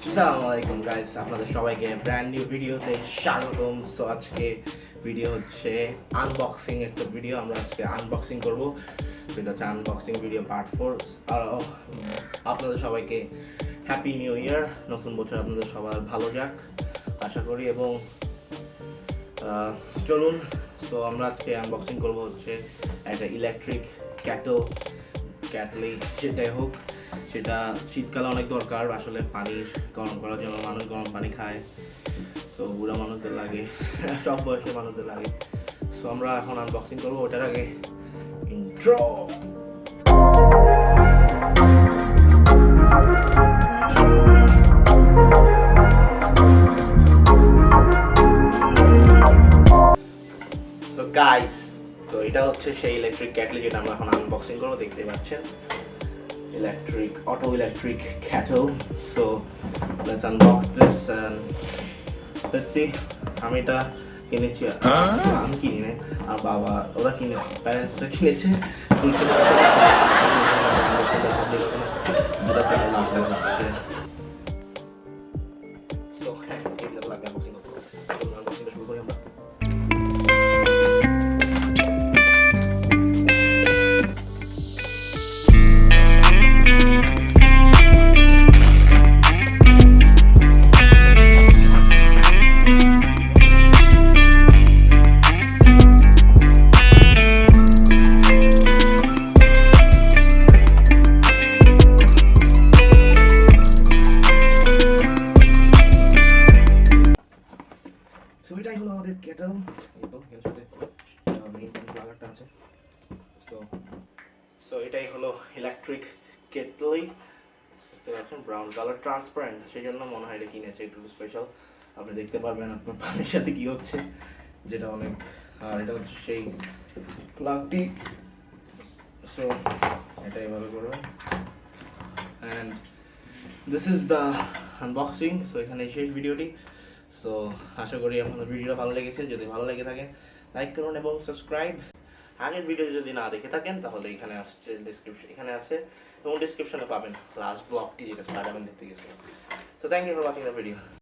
আসসালামু আলাইকুম গাইস, আপনাদের সবাইকে ব্র্যান্ড নিউ ভিডিওতে স্বাগতম। সো আজকে ভিডিও হচ্ছে আনবক্সিং একটা ভিডিও। আমরা আজকে আনবক্সিং করব। এটা হচ্ছে আনবক্সিং ভিডিও পার্ট 4। আর আপনাদের সবাইকে হ্যাপি নিউ ইয়ার, নতুন বছর আপনাদের সবার ভালো যাক আশা করি। এবং চলুন, সো আমরা আজকে আনবক্সিং করব হচ্ছে একটা ইলেকট্রিক ক্যাটলি, যেটাই হোক সেটা শীতকালে অনেক দরকার আসলে পানি গরম করার জন্য। মানুষ গরম পানি খায়, সো বুড়া মানুষদের লাগে, সব বয়সের মানুষদের লাগে। সো আমরা এখন আনবক্সিং করবো। ওটার আগে ইন্ট্রো। সো গাইস, তো এটা হচ্ছে সেই ইলেকট্রিক ক্যাটলি যেটা আমরা এখন আনবক্সিং করবো। দেখতে পাচ্ছেন auto electric kettle. So let's unbox this and let's see. আমি এটা কিনেছি, আমি কিনি না, আর বাবা ওরা কিনে, প্যারেন্টসরা কিনেছে। So হ্যাঁ, এটা লাগবে আনবক্সিং করতে। আনবক্সিংটা শুরু করি আমরা। সো এটাই হলো আমাদের কেটল। এই তো এর সাথে মেইন প্লাগটা আছে। সো এটাই হলো ইলেকট্রিক কেটলি। দেখতে পাচ্ছেন ব্রাউন কালার, ট্রান্সপারেন্ট, সেই জন্য মনে হয় এটা কিনেছে, একটু স্পেশাল। আপনি দেখতে পারবেন আপনার পানির সাথে কি হচ্ছে, যেটা অনেক। আর এটা হচ্ছে সেই প্লাগটি। সো এটা এভাবে করবেন and this is the unboxing. So এখানে শেষ ভিডিওটি। সো আশা করি আপনাদের ভিডিওটা ভালো লেগেছে। যদি ভালো লেগে থাকে লাইক করুন এবং সাবস্ক্রাইব। আগের ভিডিও যদি না দেখে থাকেন তাহলে এখানে আসছে এখানে আছে এবং ডিসক্রিপশনে পাবেন লাস্ট ব্লগটি, যেটা স্পাইডারম্যান দেখতে গেছিলাম। So thank you for watching the video.